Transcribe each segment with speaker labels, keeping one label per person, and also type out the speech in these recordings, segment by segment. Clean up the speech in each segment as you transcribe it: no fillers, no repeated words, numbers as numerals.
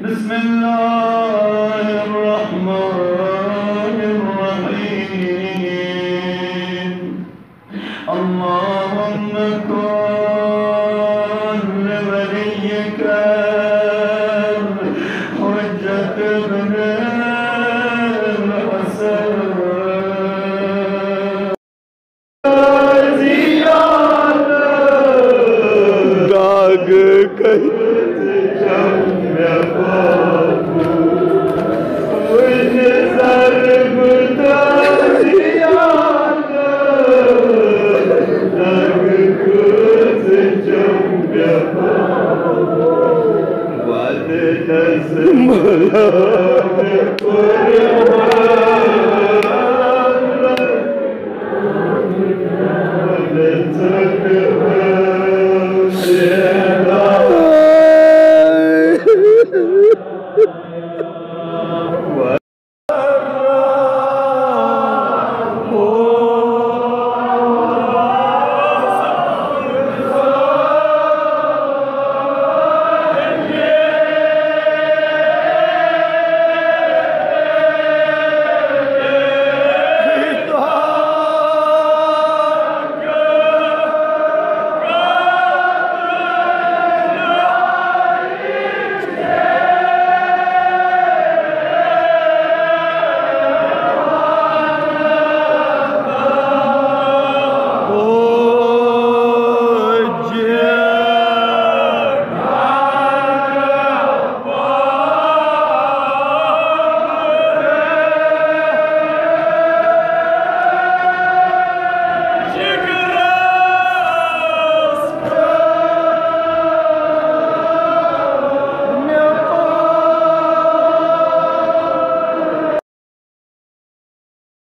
Speaker 1: बिस्मिल्लाहिर्रहमानिर्रहीम। अल्लाहुम्मा कुन वलिय्यका हुज्जत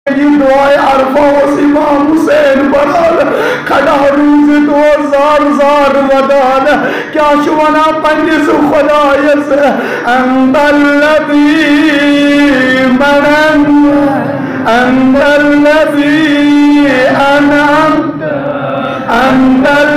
Speaker 1: इब्न दुआए अरफा इमाम हुसैन बराल खड़ा रूज तो जार जार वदान क्या शुवना पंडिस खुदायस अंदल्लदी मनन अंदल्लदी अनम अंदल